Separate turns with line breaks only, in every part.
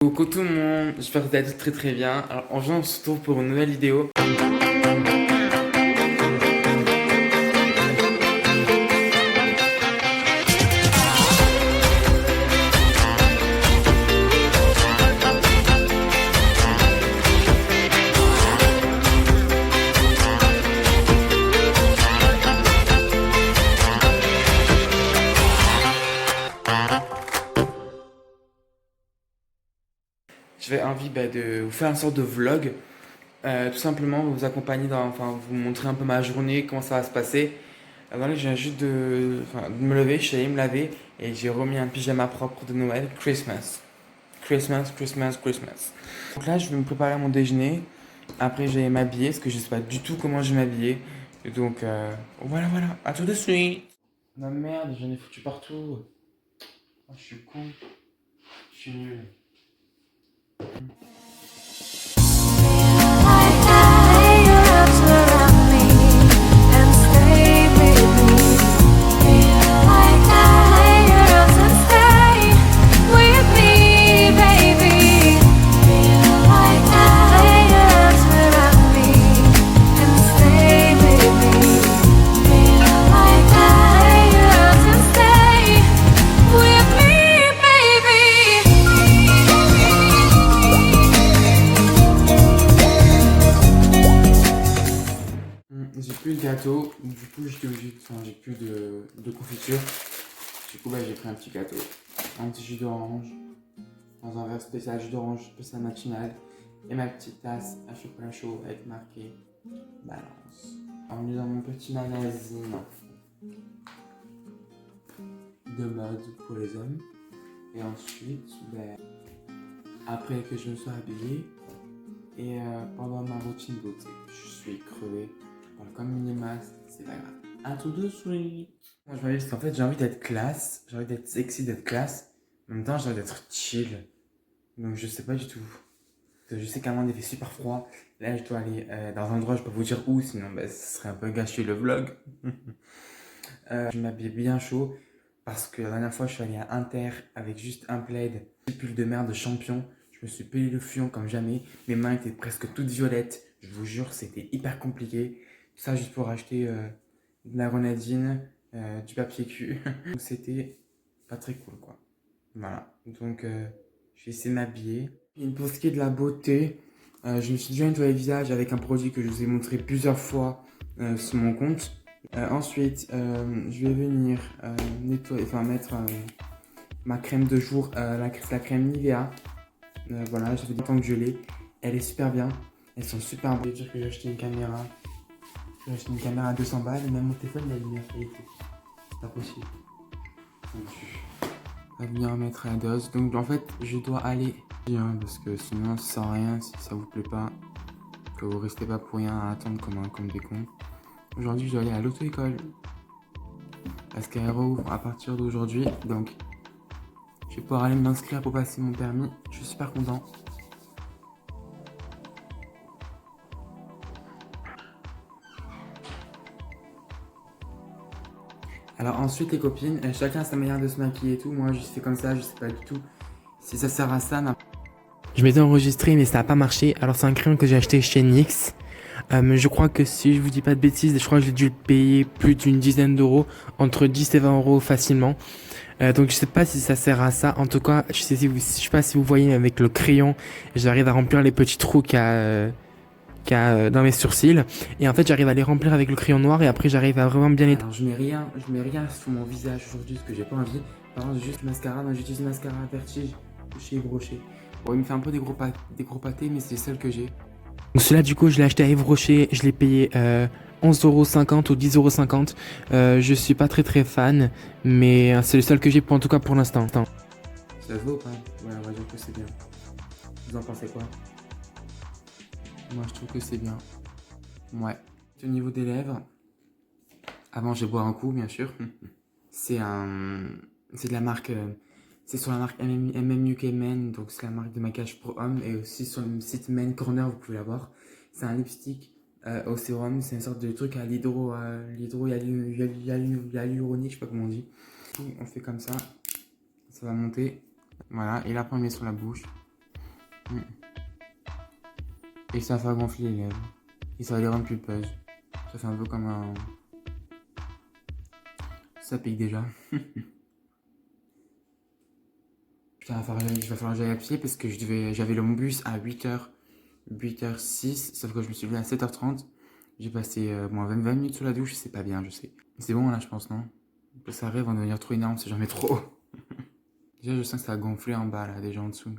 Coucou tout le monde, j'espère que vous allez tous très très bien. Alors aujourd'hui on se retrouve pour une nouvelle vidéo. J'avais envie de vous faire une sorte de vlog, tout simplement vous accompagner vous montrer un peu ma journée, comment ça va se passer. Voilà, je viens juste de me lever, je suis allé me laver et j'ai remis un pyjama propre de Noël, Christmas. Christmas, Christmas, Christmas. Donc là, je vais me préparer à mon déjeuner. Après, je vais m'habiller parce que je sais pas du tout comment je vais m'habiller. Et donc, voilà, à tout de suite. Non, merde, j'en ai foutu partout. Oh, je suis con, je suis nul. J'ai plus de gâteau, du coup j'ai plus de confiture. Du coup j'ai pris un petit gâteau, un petit jus d'orange, dans un verre spécial jus d'orange spécial matinal, et ma petite tasse à chocolat chaud avec marqué balance. On est dans mon petit magazine de mode pour les hommes. Et ensuite, après que je me sois habillé, et pendant ma routine beauté, je suis crevé. Voilà, comme mini-masque, c'est pas grave. Un tout de suite. Moi, je m'habille parce qu'en fait, j'ai envie d'être classe, j'ai envie d'être sexy, d'être classe. En même temps, j'ai envie d'être chill. Donc, je sais pas du tout. Je sais qu'à un moment, il fait super froid. Là, je dois aller dans un endroit, je peux vous dire où, sinon, ce serait un peu gâcher le vlog. Je m'habille bien chaud parce que la dernière fois, je suis allé à Inter avec juste un plaid, un pull de merde de champion. Je me suis payé le fion comme jamais. Mes mains étaient presque toutes violettes. Je vous jure, c'était hyper compliqué. Tout ça juste pour acheter de la grenadine, du papier cul. Donc c'était pas très cool quoi. Voilà. Donc je vais essayer de m'habiller. Et pour ce qui est de la beauté, je me suis déjà nettoyé le visage avec un produit que je vous ai montré plusieurs fois sur mon compte. Ensuite, je vais venir nettoyer, mettre ma crème de jour, la crème Nivea. Voilà, ça fait du temps que je l'ai. Elle est super bien. Elles sont super bonnes. Je veux dire que j'ai acheté une caméra. J'ai acheté une caméra à 200 balles. Et même mon téléphone, il a une meilleure qualité. C'est pas possible. Donc, je vais venir mettre la dose. Donc, en fait, je dois aller. Parce que sinon, ça sert à rien si ça vous plaît pas. Que vous restez pas pour rien à attendre comme des cons. Aujourd'hui, je dois aller à l'auto-école. Parce qu'elle rouvre à partir d'aujourd'hui. Donc, je vais pouvoir aller m'inscrire pour passer mon permis. Je suis super content. Alors ensuite les copines, chacun a sa manière de se maquiller et tout. Moi je fais comme ça, je sais pas du tout si ça sert à ça. Je m'étais enregistré mais ça n'a pas marché. Alors c'est un crayon que j'ai acheté chez NYX. Je crois que si je vous dis pas de bêtises, je crois que j'ai dû le payer plus d'une dizaine d'euros, entre 10 et 20 euros facilement. Donc je sais pas si ça sert à ça. En tout cas, je sais pas si vous voyez avec le crayon, j'arrive à remplir les petits trous dans mes sourcils. Et en fait, j'arrive à les remplir avec le crayon noir et après j'arrive à vraiment bien les... Alors je mets rien sur mon visage aujourd'hui parce que j'ai pas envie. Par contre, juste mascara, donc j'utilise mascara Vertige chez Yves Rocher. Bon, il me fait un peu des gros pâtés, mais c'est celle que j'ai. Donc celui-là, du coup, je l'ai acheté à Yves Rocher, je l'ai payé 11,50 € ou 10,50 €. Je suis pas très fan, mais c'est le seul que j'ai, en tout cas pour l'instant. Ça se vaut ou pas? Ouais, on va dire que c'est bien. Vous en pensez quoi? Moi, je trouve que c'est bien. Ouais. Au niveau des lèvres, avant, je vais boire un coup, bien sûr. C'est de la marque... c'est sur la marque MM UK Men, donc c'est la marque de maquillage pour hommes. Et aussi sur le site Men Corner, vous pouvez la voir. C'est un lipstick au sérum, c'est une sorte de truc à hyaluronique, je sais pas comment on dit. On fait comme ça va monter. Voilà, et là après on le met sur la bouche. Mm. Et ça va gonfler les lèvres. Et ça va les rendre pulpeuses. Ça fait un peu comme un... Ça pique déjà. Putain, il va falloir que j'aille à pied parce que j'avais le bus à 8h06, sauf que je me suis levé à 7h30. J'ai passé moins 20 minutes sous la douche, c'est pas bien, je sais. C'est bon là, je pense, non? Ça arrive à devenir trop énorme, c'est jamais trop. Déjà, je sens que ça a gonflé en bas là, déjà en dessous.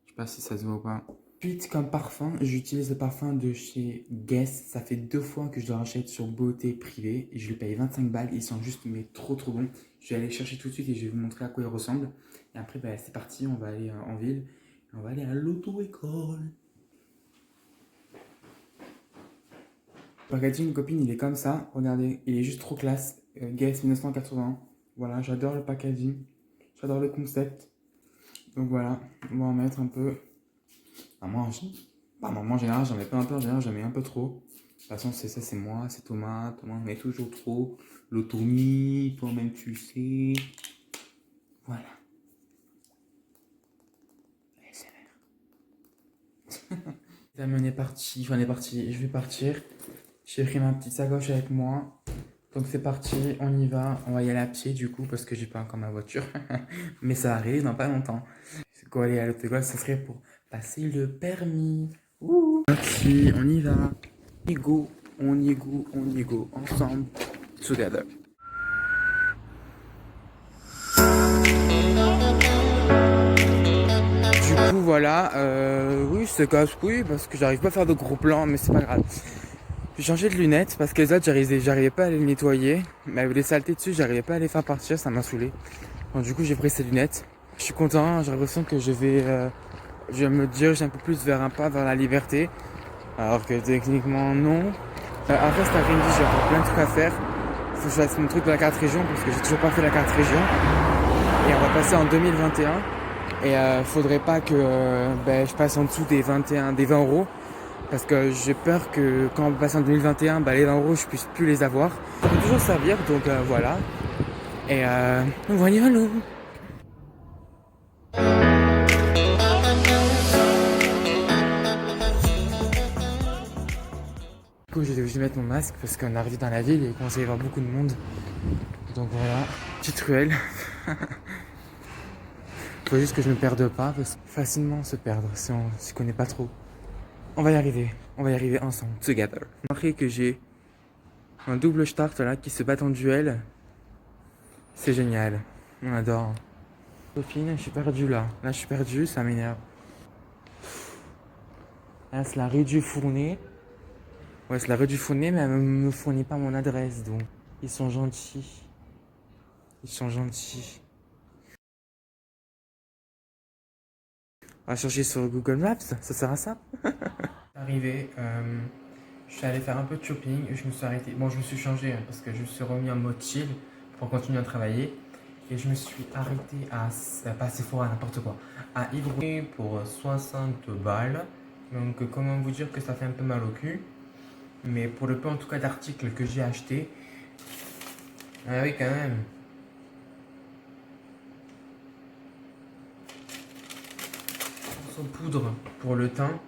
Je sais pas si ça se voit ou pas. Ensuite, comme parfum, j'utilise le parfum de chez Guess. Ça fait 2 fois que je le rachète sur Beauté Privée. Et je le paye 25 balles. Ils sont juste mais trop bons. Je vais aller chercher tout de suite et je vais vous montrer à quoi ils ressemblent. Et après, bah, c'est parti. On va aller en ville. On va aller à l'auto-école. Le packaging, copine, il est comme ça. Regardez, il est juste trop classe. Guess 1980. Voilà, j'adore le packaging. J'adore le concept. Donc voilà, on va en mettre un peu. Moi, en général, j'en mets pas un peu, en général, j'en mets un peu trop. De toute façon, c'est ça, c'est moi, c'est Thomas. Thomas en met toujours trop. L'automie, toi-même, tu sais. Voilà. On est parti, je vais partir. J'ai pris ma petite sacoche avec moi. Donc c'est parti, on y va. On va y aller à pied du coup parce que j'ai pas encore ma voiture. Mais ça arrive dans pas longtemps. C'est quoi aller à l'autogol, ça serait pour passer le permis. Ouh. Parti, on y va. On y go, on y go, on y go. Ensemble, together. Du coup voilà, oui c'est casse-couille parce que j'arrive pas à faire de gros plans mais c'est pas grave. J'ai changé de lunettes parce que les autres j'arrivais pas à les nettoyer. Mais avec les saletés dessus j'arrivais pas à les faire partir, ça m'a saoulé. Donc du coup j'ai pris ces lunettes. Je suis content, j'ai l'impression que je vais me diriger un peu plus vers un pas vers la liberté. Alors que techniquement non. Après cet après-midi j'ai encore plein de trucs à faire. Faut que je fasse mon truc de la carte région parce que j'ai toujours pas fait la carte région. Et on va passer en 2021. Et faudrait pas que je passe en dessous des 20 euros. Parce que j'ai peur que quand on passe en 2021, les 20 euros, je puisse plus les avoir. Ça peut toujours servir, donc voilà. Et voilà. Du coup, j'ai obligé de mettre mon masque parce qu'on est arrivé dans la ville et il commence à y avoir beaucoup de monde. Donc voilà, petite ruelle. Faut juste que je me perde pas parce que facilement se perdre si on s'y connaît pas trop. On va y arriver ensemble, together. Remarquez que j'ai un double start là qui se bat en duel. C'est génial, on adore. Copine, je suis perdu là. Là, je suis perdu, ça m'énerve. Là, c'est la rue du Fournet. Ouais, c'est la rue du Fournet, mais elle me fournit pas mon adresse, donc. Ils sont gentils. Ils sont gentils. On va chercher sur Google Maps, ça sert à ça. Arrivé, je suis allé faire un peu de shopping, je me suis arrêté. Bon, je me suis changé parce que je me suis remis en mode chill pour continuer à travailler. Et je me suis arrêté à, pas Sephora, n'importe quoi, à Ivry pour 60 balles. Donc comment vous dire que ça fait un peu mal au cul. Mais pour le peu en tout cas d'articles que j'ai acheté. Ah oui quand même. Sans poudre pour le teint.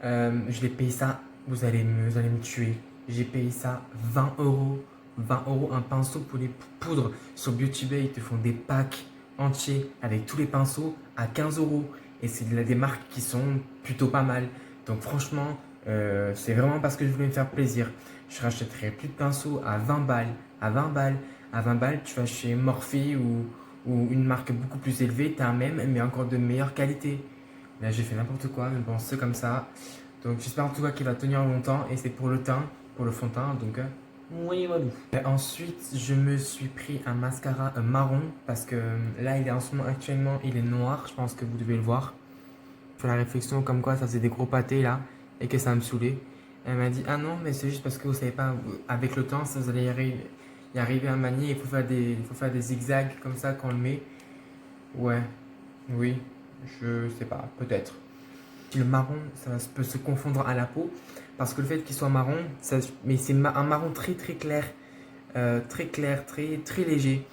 Je l'ai payé ça, vous allez me tuer. J'ai payé ça 20 euros. 20 euros un pinceau pour les poudres. Sur Beauty Bay, ils te font des packs entiers avec tous les pinceaux à 15 euros. Et c'est des marques qui sont plutôt pas mal. Donc franchement, c'est vraiment parce que je voulais me faire plaisir. Je rachèterai plus de pinceaux à 20 balles. À 20 balles. À 20 balles, tu vas chez Morphe ou une marque beaucoup plus élevée. Tu as un même, mais encore de meilleure qualité. Là, j'ai fait n'importe quoi, mais bon, c'est comme ça. Donc j'espère en tout cas qu'il va tenir longtemps. Et c'est pour le teint, pour le fond de teint. Donc oui, voilà. Ensuite, je me suis pris un mascara marron parce que là, il est en ce moment actuellement, il est noir. Je pense que vous devez le voir. Je fais la réflexion comme quoi ça faisait des gros pâtés là et que ça me saoulait. Elle m'a dit ah non, mais c'est juste parce que vous savez pas, avec le temps, ça vous allez y arriver à manier. Il faut faire des zigzags comme ça quand on le met. Ouais, oui, je sais pas, peut-être. Le marron, ça peut se confondre à la peau parce que le fait qu'il soit marron, mais c'est un marron très clair, très léger.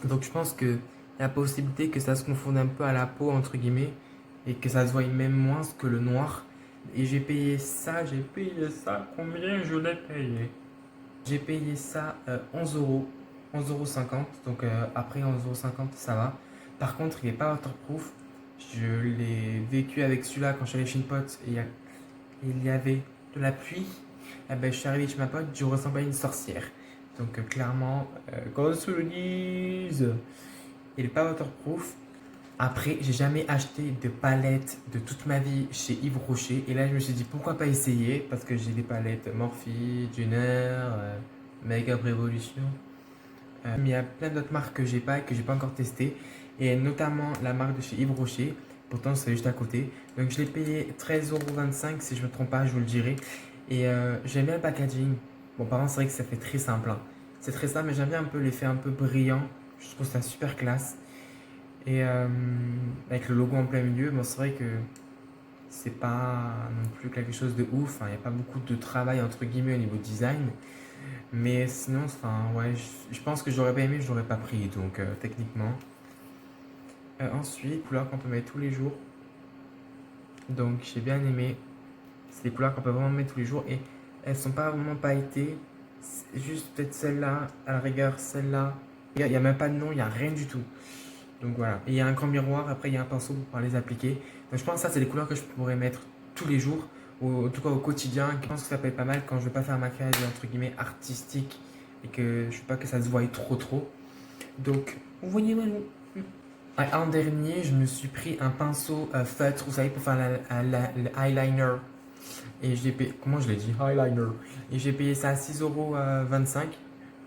Donc je pense que y a la possibilité que ça se confonde un peu à la peau entre guillemets.
et que ça se voit même moins que le noir. Et j'ai payé ça, combien je l'ai payé? J'ai payé ça 11 euros, 11,50 €. Donc après 11,50 € ça va. Par contre, il n'est pas waterproof. Je l'ai vécu avec celui-là quand je suis allé chez une pote et il y avait de la pluie. Eh ben, je suis arrivé chez ma pote, je ressemblais à une sorcière. Donc clairement, qu'on se le dise, il n'est pas waterproof. Après, j'ai jamais acheté de palettes de toute ma vie chez Yves Rocher. Et là, je me suis dit pourquoi pas essayer parce que j'ai des palettes Morphe, Jenner, Makeup Revolution. Mais il y a plein d'autres marques que j'ai pas et que j'ai pas encore testé. Et notamment la marque de chez Yves Rocher. Pourtant, c'est juste à côté. Donc, je l'ai payé 13,25 € si je me trompe pas, je vous le dirai. Et j'aime bien le packaging. Bon, par contre, c'est vrai que ça fait très simple, hein. C'est très simple, mais j'aime bien un peu l'effet un peu brillant. Je trouve ça super classe. Et avec le logo en plein milieu, bon, c'est vrai que c'est pas non plus quelque chose de ouf. Il n'y a pas beaucoup de travail entre guillemets au niveau design. Mais sinon, enfin, ouais, je pense que j'aurais pas aimé, je l'aurais pas pris. Donc techniquement. Ensuite, couleurs qu'on peut mettre tous les jours. Donc j'ai bien aimé. C'est des couleurs qu'on peut vraiment mettre tous les jours et elles sont pas vraiment pailletées. C'est juste peut-être celle-là, à la rigueur, celle-là. Il n'y a même pas de nom, il n'y a rien du tout. Donc voilà. Et il y a un grand miroir, après il y a un pinceau pour pouvoir les appliquer. Donc je pense que ça, c'est les couleurs que je pourrais mettre tous les jours, ou en tout cas au quotidien. Je pense que ça peut être pas mal quand je veux pas faire un maquillage entre guillemets artistique et que je veux pas que ça se voie trop. Donc, vous voyez moi. En dernier, je me suis pris un pinceau feutre, vous savez, pour faire le eyeliner. Et j'ai payé, comment je l'ai dit? Eyeliner. Et j'ai payé ça à 6,25 €.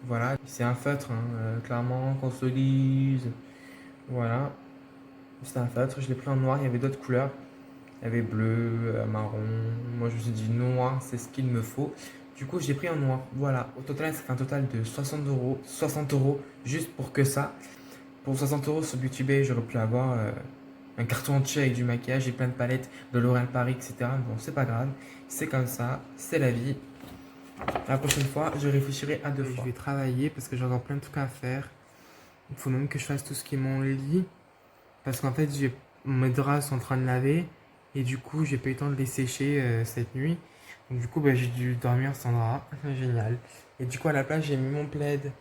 Voilà, c'est un feutre, hein, clairement, qu'on se le dise. Voilà, c'est un feutre, je l'ai pris en noir, il y avait d'autres couleurs. Il y avait bleu, marron. Moi, je me suis dit noir, c'est ce qu'il me faut. Du coup, j'ai pris en noir. Voilà, au total, ça fait un total de 60 €. 60 € juste pour que ça. Pour 60 € sur Beauty Bay, j'aurais pu avoir un carton entier avec du maquillage et plein de palettes de L'Oréal Paris, etc. Bon, c'est pas grave, c'est comme ça, c'est la vie. La prochaine fois, je réfléchirai à deux fois. Je vais travailler parce que j'ai encore plein de trucs à faire. Il faut même que je fasse tout ce qui est mon lit. Parce qu'en fait, mes draps sont en train de laver. Et du coup, j'ai pas eu le temps de les sécher cette nuit. Donc du coup, bah, j'ai dû dormir sans drap. Génial. Et du coup, à la place, j'ai mis mon plaid.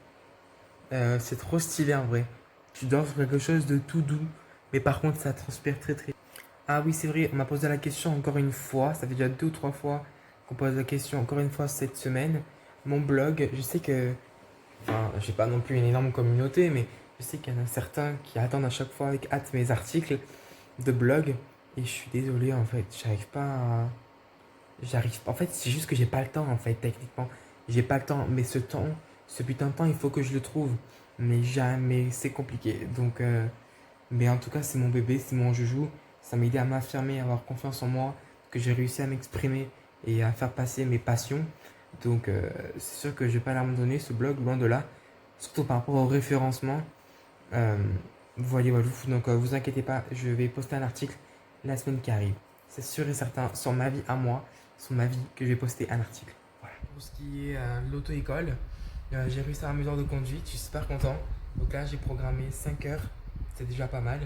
C'est trop stylé en vrai. Tu dors sur quelque chose de tout doux. Mais par contre, ça transpire très. Ah oui, c'est vrai, on m'a posé la question encore une fois. Ça fait déjà 2 ou 3 fois qu'on pose la question encore une fois cette semaine. Mon blog, je sais que. Enfin, j'ai pas non plus une énorme communauté, mais je sais qu'il y en a certains qui attendent à chaque fois avec hâte mes articles de blog. Et je suis désolé, en fait, j'arrive pas à. J'arrive pas. En fait, c'est juste que j'ai pas le temps, en fait, techniquement. J'ai pas le temps. Mais ce putain de temps, il faut que je le trouve. Mais jamais, c'est compliqué. Donc, mais en tout cas, c'est mon bébé, c'est mon joujou. Ça m'a aidé à m'affirmer, à avoir confiance en moi, que j'ai réussi à m'exprimer et à faire passer mes passions. Donc, c'est sûr que je vais pas l'abandonner, ce blog, loin de là. Surtout par rapport au référencement. Euh, Voyez, voilà. Donc, vous inquiétez pas, je vais poster un article la semaine qui arrive. C'est sûr et certain, sur ma vie à moi, sur ma vie, que je vais poster un article. Voilà. Pour ce qui est l'auto-école, j'ai réussi à mes heures de conduite, je suis super content. Donc là, j'ai programmé 5 heures, c'est déjà pas mal.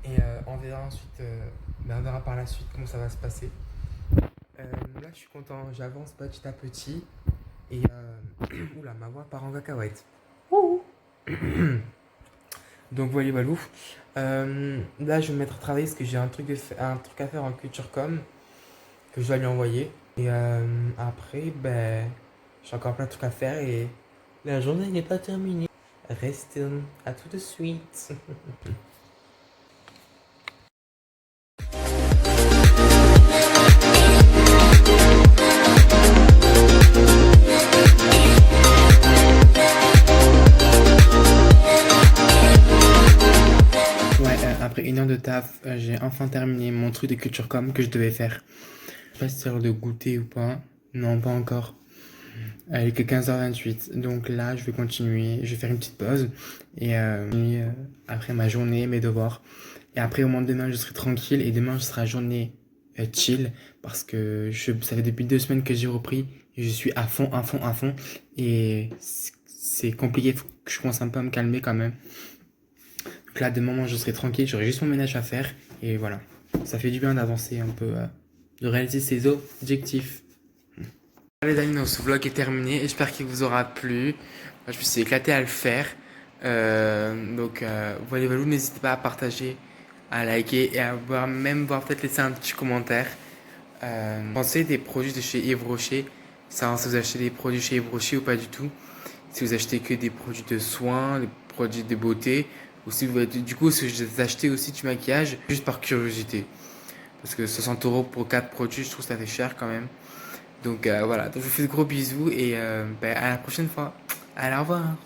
Et on verra ensuite, on verra par la suite comment ça va se passer. Là, je suis content, j'avance petit à petit. Et oula, ma voix part en cacahuète. Donc voilà, Walou. Là, je vais me mettre à travailler parce que j'ai un truc à faire en culture com que je dois lui envoyer. Et après, ben, j'ai encore plein de trucs à faire et la journée n'est pas terminée. Restez à tout de suite. Ouais, après 1 heure de taf, j'ai enfin terminé mon truc de culture com que je devais faire. Je sais pas si c'est l'heure de goûter ou pas. Non, pas encore. Il est que 15h28. Donc là, je vais continuer. Je vais faire une petite pause. Et après ma journée, mes devoirs. Et après, au moins demain, je serai tranquille. Et demain, ce sera journée chill. Parce que ça fait depuis 2 semaines que j'ai repris. Et je suis à fond. Et c'est compliqué. Faut que je commence un peu à me calmer quand même. Donc là, demain, je serai tranquille. J'aurai juste mon ménage à faire. Et voilà, ça fait du bien d'avancer un peu, de réaliser ses objectifs. Les amis, donc ce vlog est terminé. J'espère qu'il vous aura plu. Moi, je me suis éclaté à le faire. Voilà, n'hésitez pas à partager, à liker et à voir peut-être laisser un petit commentaire. Pensez des produits de chez Yves Rocher. Savoir si vous achetez des produits chez Yves Rocher ou pas du tout. Si vous achetez que des produits de soins, des produits de beauté, ou si vous achetez aussi du maquillage juste par curiosité. Parce que 60 € pour 4 produits, je trouve que ça fait cher quand même. Donc voilà, donc je vous fais de gros bisous et à la prochaine fois. Allez, au revoir.